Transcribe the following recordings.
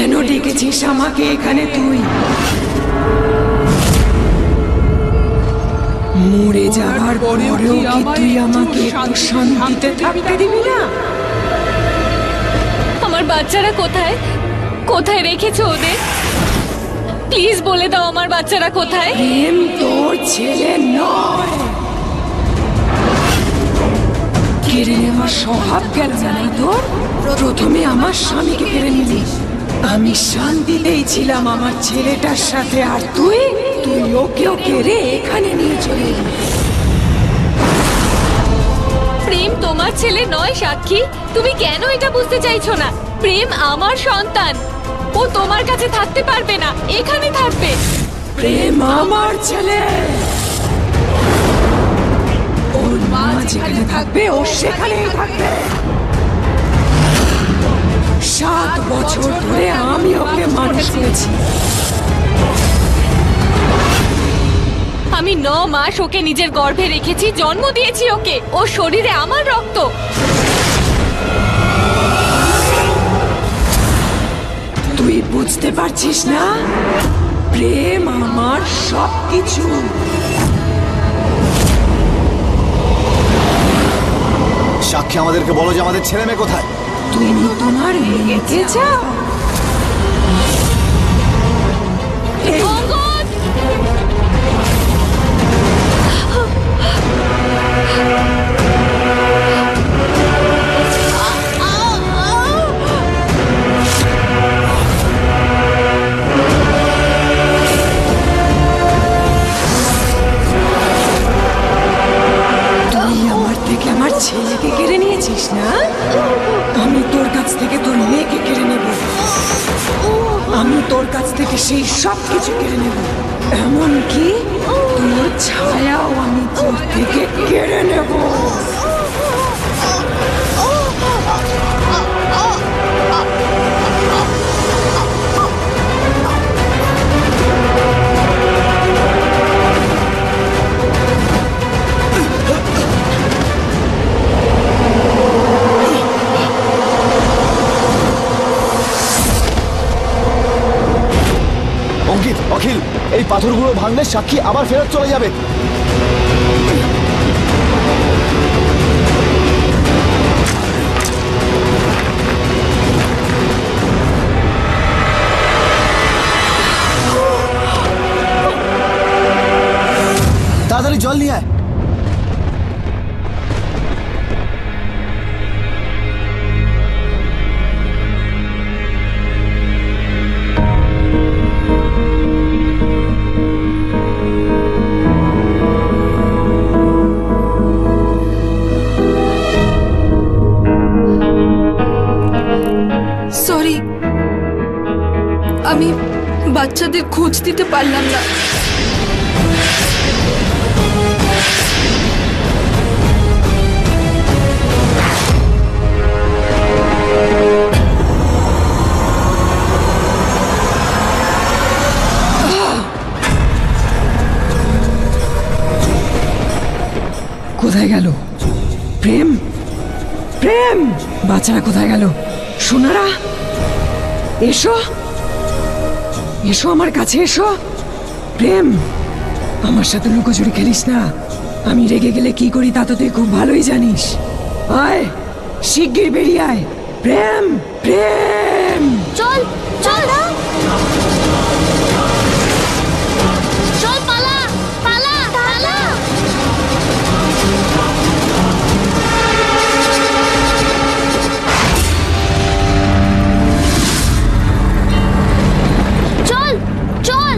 কেন ডেকেছিস আমাকে এখানে? তুই মরে যাওয়ার পরেও কি তুই আমাকে একটু শান্তিতে থাকতে দিবি না? আমার বাচ্চারা কোথায়? কোথায় রেখেছো ওদের? প্লিজ বলে দাও আমার বাচ্চারা কোথায়। প্রেম তোর ছেলে নয়। কেড়ে নেওয়ার স্বভাব গেল না তোর? প্রথমে আমার স্বামীকে কেড়ে নিলি। আমি শান্তিতেই ছিলাম আমার ছেলেটার সাথে, আর তুই ওকেও কেড়ে এখানে নিয়ে চলে এলি। প্রেম তোমার ছেলে নয় সাক্ষী। তুমি কেন এটা বুঝতে চাইছো না? প্রেম আমার সন্তান। ও তোমার কাছে থাকতে পারবে না, এখানে থাকবে। প্রেম আমার ছেলে। ওর মা যেখানে থাকবে ও সেখানেই থাকবে। 7 বছর ধরে আমি ওকে মানুষ করেছি। আমি 9 মাস ওকে নিজের গর্ভে রেখেছি, জন্ম দিয়েছি ওকে। ও শরীরে আমার রক্ত। তুই বুঝতে পারছিস না? প্রেম আমার সবকিছু। সাক্ষী, আমাদেরকে বলো যে আমাদের ছেলে মেয়ে কোথায়? তুমি তোমার মেয়েকে চাও? অঙ্গদ! আমার ছেলেকে কেড়ে নিয়েছিস না? আমি তোর কাছ থেকে তোর মেয়েকে কেড়ে নেব। আমি তোর কাছ থেকে সেই সব কিছু কেড়ে নেব, এমনকি তোর ছায়াও আমি তোর থেকে কেড়ে নেব। অঙ্কিত, অখিল, এই পাথরগুলো ভাঙলে সাক্ষী আবার ফেরত চলে যাবে। তাড়াতাড়ি জল নিয়ে আয়। সরি, আমি বাচ্চাদের খোঁজ দিতে পারলাম না। কোথায় গেল প্রেম? প্রেম, বাচ্চারা কোথায় গেল? সোনারা, এসো এসো, আমার কাছে এসো। প্রেম, আমার সাথে লুকোচুরি খেলিস না। আমি রেগে গেলে কি করি তা তো তুই খুব ভালোই জানিস। আয়, শিগগির বেরিয়ে আয়। প্রেম, প্রেম, চল চল চল, পালা পালা পালা। চল চল।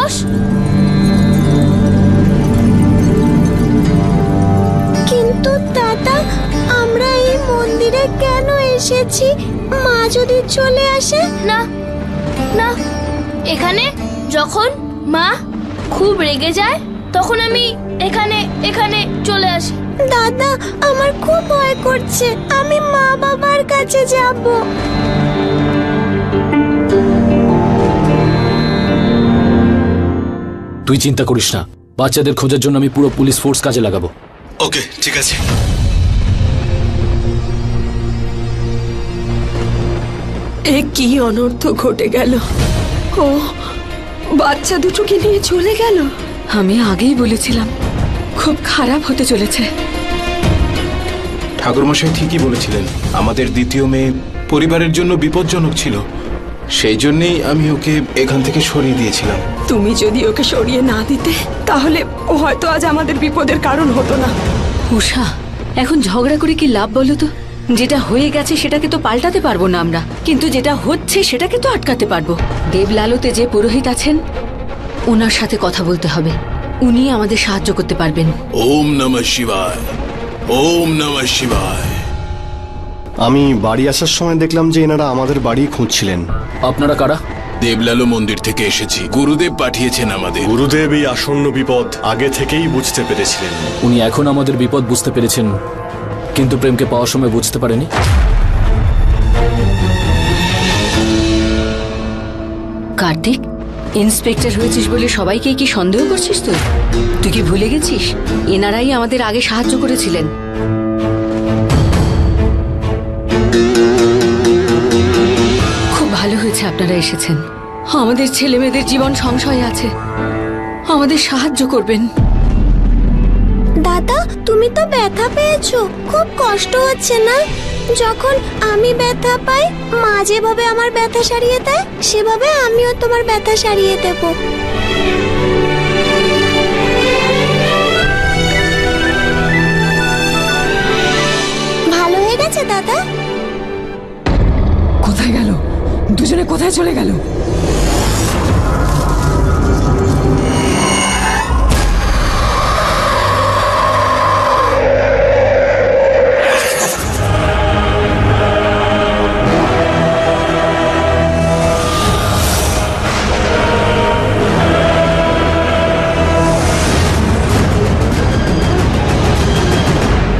সাহস? কিন্তু দাদা, আমরা এই মন্দিরে কেন এসেছি? মা যদি চলে আসে? না না, এখানে যখন মা খুব রেগে যায় তখন আমি এখানে এখানে চলে আসি। দাদা, আমার খুব ভয় করছে, আমি মা বাবার কাছে যাব। তুই চিন্তা করিস না, বাচ্চাদের খোঁজার জন্য আমি পুরো পুলিশ ফোর্স কাজে লাগাবো। ওকে, ঠিক আছে। এ কি অনর্থ ঘটে গেল! ও বাচ্চা দুটোকে নিয়ে চলে গেল। আমি আগেই বলেছিলাম খুব খারাপ হতে চলেছে। ঠাকুরমশাই ঠিকই বলেছিলেন, আমাদের দ্বিতীয় মেয়ে পরিবারের জন্য বিপজ্জনক ছিল, সেই জন্যই আমি ওকে এখান থেকে সরিয়ে দিয়েছিলাম। তুমি যদি ওকে সরিয়ে না দিতে তাহলে ও হয়তো আজ আমাদের বিপদের কারণ হতো না। উষা, এখন ঝগড়া করে কি লাভ বলো তো? যেটা হয়ে গেছে সেটাকে তো পাল্টাতে পারবো না আমরা, কিন্তু যেটা হচ্ছে সেটাকে তো আটকাতে পারবো। দেবলালতে যে পুরোহিত আছেন ওনার সাথে কথা বলতে হবে, উনি আমাদের সাহায্য করতে পারবেন। ওম নমঃ শিবায়, ওম নমঃ শিবায়। আমি বাড়ি আসার সময় দেখলাম যে এনারা আমাদের বাড়ি খুঁজছিলেন। আপনারা কারা? দেবলালো মন্দির থেকে এসেছি, গুরুদেব পাঠিয়েছেন আমাদের। গুরুদেব এই আসন্ন বিপদ আগে থেকেই বুঝতে পেরেছিলেন। উনি এখন আমাদের বিপদ বুঝতে পেরেছেন, কিন্তু প্রেমকে পাওয়ার সময় বুঝতে পারেনি। কার্তিক, ইন্সপেক্টর হয়েছিস বলে সবাইকে কি সন্দেহ করছিস তুই? তুই কি ভুলে গেছিস এনারাই আমাদের আগে সাহায্য করেছিলেন? খুব ভালো হয়েছে আপনারা এসেছেন। আমাদের ছেলে মেয়েদের জীবন সংশয়ে আছে, আমাদের সাহায্য করবেন। দাদা, তুমি তো ব্যথা পেয়েছো, খুব কষ্ট হচ্ছে না? যখন আমি ব্যথা পাই, মা যেভাবে আমার ব্যথা সারিয়ে দেয় সেভাবে আমিও তোমার ব্যথা সারিয়ে দেব। ভালো হয়ে গেছে দাদা? কোথায় গেল? দুজনে কোথায় চলে গেল?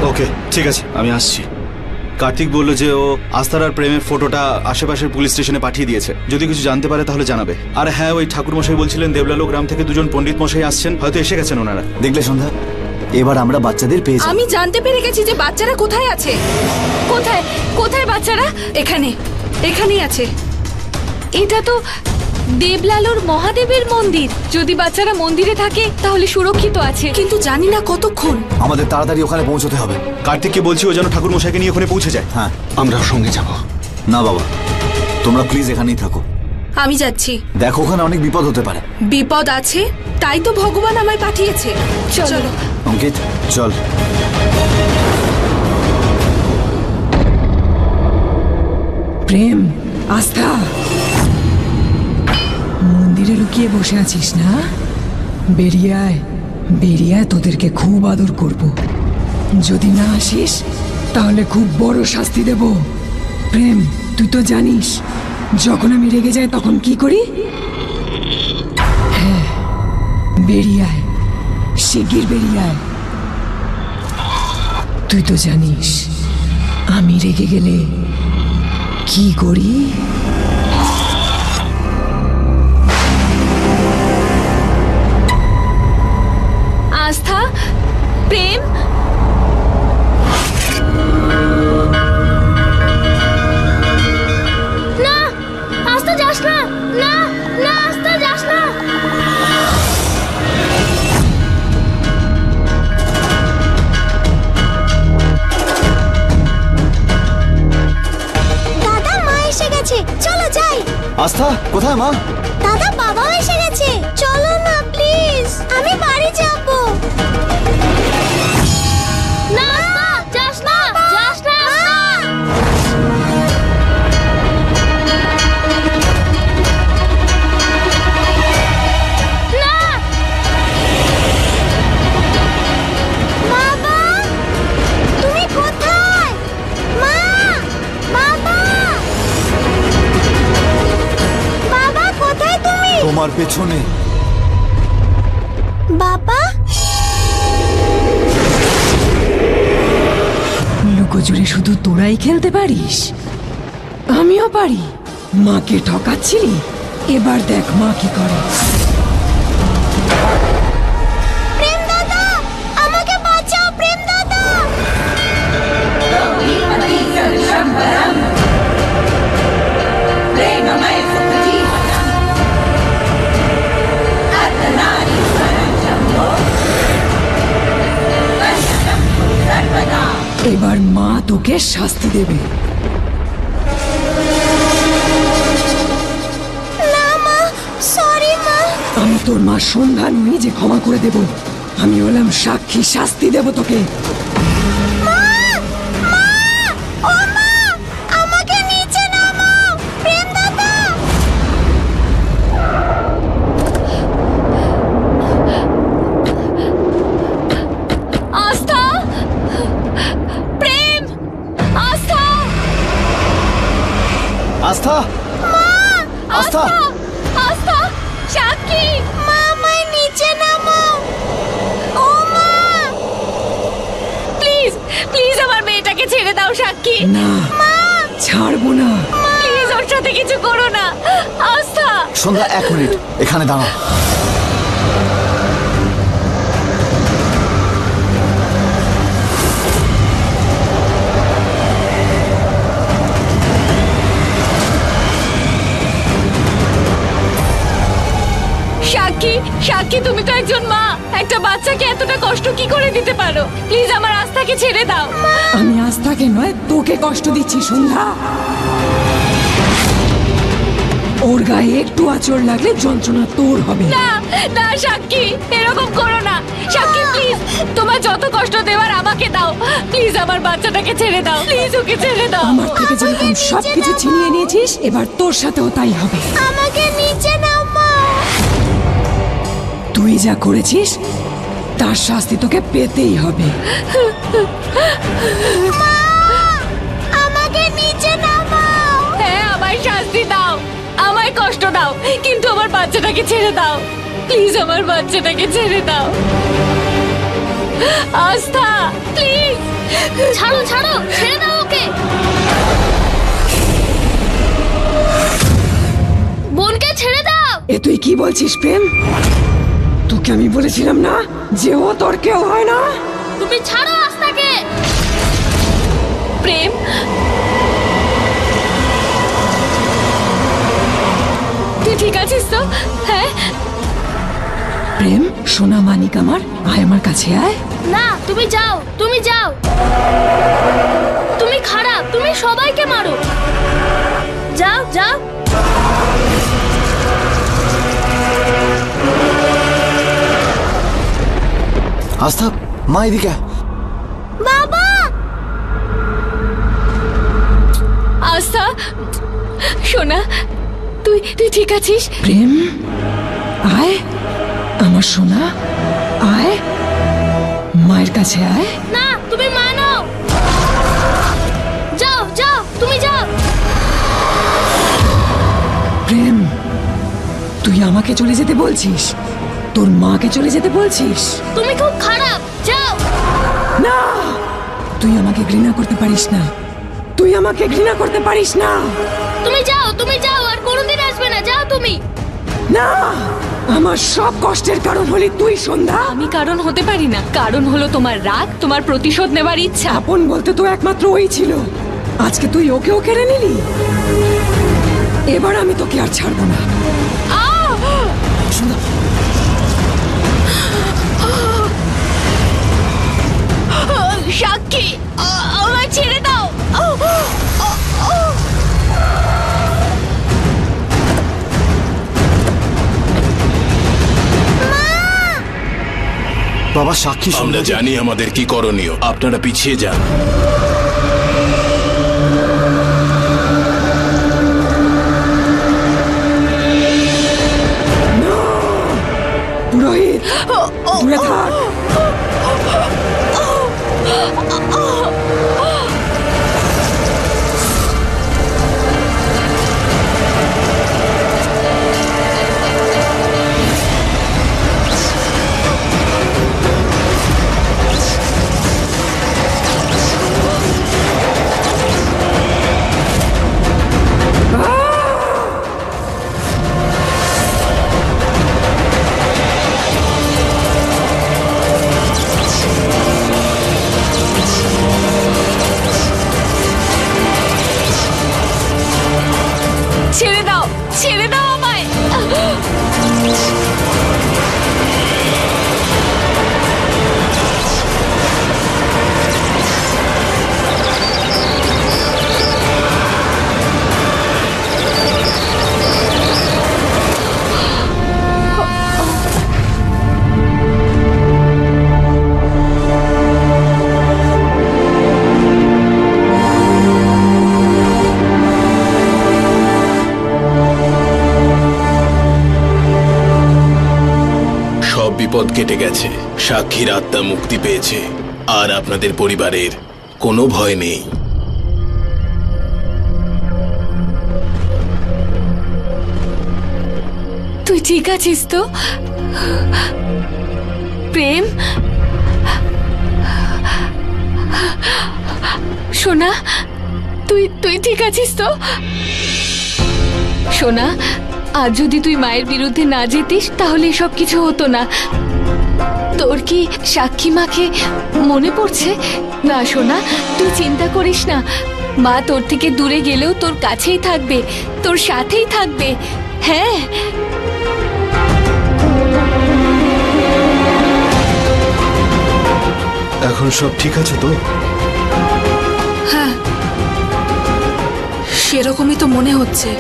ওকে, ঠিক আছে, আমি আসছি। কার্তিক বলল যে ও আস্থার আর প্রেমের ফটোটা আশেপাশের পুলিশ স্টেশনে পাঠিয়ে দিয়েছে, যদি কিছু জানতে পারে তাহলে জানাবে। আর হ্যাঁ, ওই ঠাকুর মশাই বলছিলেন দেবলালো গ্রাম থেকে দুজন পণ্ডিত মশাই আসছেন, হয়তো এসে গেছেন ওনারা। দেখলে সন্ধ্যা, এবার আমরা বাচ্চাদের পেয়েছি। আমি জানতে পেরে গেছি যে বাচ্চারা কোথায় আছে। কোথায় কোথায় বাচ্চারা? এখানে, এখানেই আছে। এটা তো দেবলালোর মহাদেবের মন্দির। যদি বাচ্চারা মন্দিরে থাকে তাহলে সুরক্ষিত আছে, কিন্তু জানি না কতক্ষণ। আমাদের তাড়াতাড়ি ওখানে পৌঁছতে হবে। কার্তিককে বলছি ও যেন ঠাকুর মশাইকে নিয়ে ওখানে পৌঁছে যায়। হ্যাঁ, আমরাও সঙ্গে যাব। না বাবা, তোমরা প্লিজ এখানেই থাকো। আমি যাচ্ছি। দেখো, ওখানে অনেক বিপদ হতে পারে। বিপদ আছে তাই তো ভগবান আমায় পাঠিয়েছে। চলো অঙ্কিত, চল। প্রেম, আস্থা, মন্দিরে লুকিয়ে বসে আছিস না? বেরিয়ে আয়, বেরিয়ে আয়, তোদেরকে খুব আদর করব। যদি না আসিস তাহলে খুব বড় শাস্তি দেব। প্রেম, তুই তো জানিস যখন আমি রেগে যাই তখন কি করি। হ্যাঁ, বেরিয়ে আয়, শিগগির বেরিয়ে আয়। তুই তো জানিস আমি রেগে গেলে কি করি। আস্থা, প্রেম, না, আস্তে যাস না, না না, আস্তে যাস না। দাদা, মা এসে গেছে, চলো যাই। আস্থা, কোথায় মা? দাদা, বাবাও এসে গেছে, চলো না প্লিজ, আমি বাড়ি যাব। না, যাস না, যাস না, না। তোমার পেছনে। বাবা, লুকোচুরি শুধু তোরাই খেলতে পারিস? আমিও পারি। মাকে ঠকাচ্ছিলি, এবার দেখ মা কি করে। প্রেম দাদা, আমাকে বাঁচাও প্রেম দাদা। এবার মা তোকে শাস্তি দেবে। না মা, সরি মা। আমি তোর মা সন্ধ্যা নই যে ক্ষমা করে দেব। আমি হলাম সাক্ষী, শাস্তি দেব তোকে। মা, মা, ও মা, আমাকে নিচে নামাও প্রেম দাদা। আস্থা, প্রেম, আস্থা, আস্থা, আস্থা, আস্থা, সাক্ষী। মা, আমায় নিচে নামাও। ও মা, প্লিজ প্লিজ আমার মেয়েটাকে ছেড়ে দাও সাক্ষী। না, ছাড়বো না। প্লিজ ওর সাথে কিছু করো না। আস্থা, সন্ধ্যা 1 মিনিট এখানে দাঁড়াও। সাক্ষী, সাক্ষী তুমি তো একজন মা। একটা বাচ্চাকে এতটা কষ্ট কি করে দিতে পারো? প্লিজ আমার আস্থাকে ছেড়ে দাও। আমি আস্থাকে নয়, তোকে কষ্ট দিচ্ছি সন্ধ্যা। ওর গায়ে একটু আঁচড় লাগলে যন্ত্রণা তোর হবে। না না সাক্ষী, এরকম করো না সাক্ষী, প্লিজ তোমার যত কষ্ট দেওয়ার আমাকে দাও। প্লিজ আমার বাচ্চাটাকে ছেড়ে দাও, প্লিজ ওকে ছেড়ে দাও। আমার থেকে যেরকম সবকিছু ছিনিয়ে নিয়েছিস, এবার তোর সাথেও তাই হবে। আমাকে নিচে নামাও। তুই যা করেছিস তার শাস্তি তোকে পেতেই হবে। মা, আমাকে নিচে নামাও। হ্যাঁ, আমায় শাস্তি দাও, আমায় কষ্ট দাও, কিন্তু আমার বাচ্চাটাকে ছেড়ে দাও। প্লিজ আমার বাচ্চাটাকে ছেড়ে দাও। আস্থা, প্লিজ ছাড়ো ছাড়ো, ছেড়ে দাও ওকে। বোনকে ছেড়ে দাও। এ তুই কি বলছিস প্রেম? তোকে আমি বলেছিলাম না যে ও তোর কেউ হয় না? তুমি ছাড়ো আস্থাকে। প্রেম, তুই ঠিক আছিস তো? হ্যাঁ প্রেম, সোনা মানিক আমার, আয় আমার কাছে আয়। না, তুমি যাও, তুমি যাও। তুমি খারাপ, তুমি সবাইকে মারো। যাও যাও। আস্থা, মা এদিকে আয়। বাবা, আস্থা, সোনা, তুই তুই ঠিক আছিস? প্রেম, আয় আমার সোনা, আয় মায়ের কাছে আয়। না, তুমি মানো। যাও যাও, তুমি যাও। প্রেম, তুই আমাকে চলে যেতে বলছিস? তোর মাকে চলে যেতে বলছিস? তুমি খুব খারাপ, যাও। না, তুই আমাকে ঘৃণা করতে পারিস না। তুই আমাকে ঘৃণা করতে পারিস না। তুমি যাও, তুমি যাও, আর কোনোদিন আসবে না। যাও তুমি। না, আমার সব কষ্টের কারণ হলি তুই সন্ধ্যা। আমি কারণ হতে পারি না। কারণ হলো তোমার রাগ, তোমার প্রতিশোধ নেবার ইচ্ছা। আপন বলতে তো একমাত্র ওই ছিল। আজকে তুই ওকেও কেড়ে নিলি। এবার আমি তোকে আর ছাড়বো না। সাক্ষী, আমায় ছেড়ে দাও। বাবা সাক্ষী, আমরা জানি আমাদের কি করণীয়, আপনারা পিছিয়ে যান। পুরোহিত, দূরে থাক। বিপদ কেটে গেছে, সাক্ষীর আত্মা মুক্তি পেয়েছে, আর আপনাদের পরিবারের কোনো ভয় নেই। তুই ঠিক আছিস তো প্রেম? সোনা, তুই ঠিক আছিস তো? সোনা, আজ যদি তুই মায়ের বিরুদ্ধে না যেতিস তাহলে এসব কিছু হতো না। তোর কি সাক্ষী মাকে মনে পড়ছে? না সোনা, তুই চিন্তা করিস না। মা তোর থেকে দূরে গেলেও তোর কাছেই থাকবে, তোর সাথেই থাকবে। হ্যাঁ, এখন সব ঠিক আছে তো? হ্যাঁ, সেরকমই তো মনে হচ্ছে।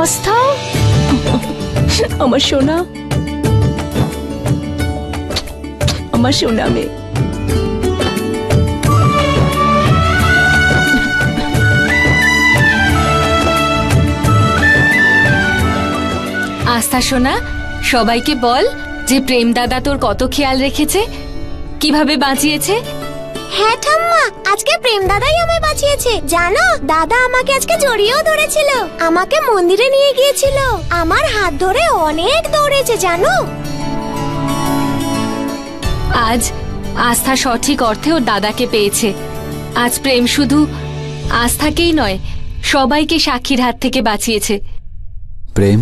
আস্থা, আমার সোনা, আমার সোনা মেয়ে। আস্থা সোনা, সবাইকে বল যে প্রেম দাদা তোর কত খেয়াল রেখেছে, কিভাবে বাঁচিয়েছে। হ্যাঁ ঠাম্মা, আজকে প্রেম দাদাই আমায় বাঁচিয়েছে। জানো, দাদা আমাকে আজকে জড়িয়েও ধরেছিল, আমাকে মন্দিরে নিয়ে গিয়েছিল, আমার হাত ধরে অনেক দৌড়েছে জানো। আজ আস্থা সঠিক অর্থে ওর দাদাকে পেয়েছে। আজ প্রেম শুধু আস্থাকেই নয়, সবাইকে সাক্ষীর হাত থেকে বাঁচিয়েছে। প্রেম,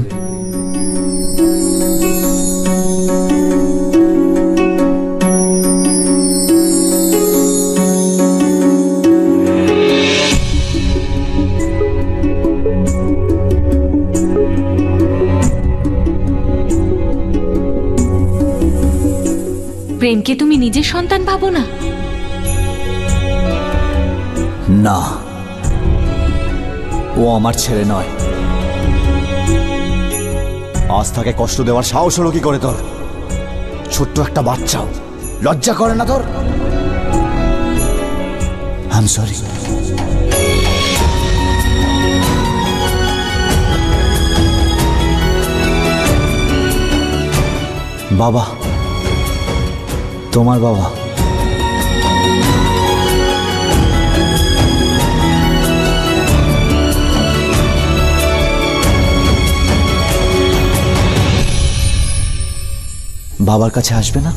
প্রেমকে তুমি নিজের সন্তান ভাবো না? না, ও আমার ছেলে নয়। আস্থাকে কষ্ট দেওয়ার সাহস হলো কি করে তোর? ছোট্ট একটা বাচ্চাও লজ্জা করে না তোর? I am sorry. বাবা, তোমার বাবা। বাবার কাছে আসবে না?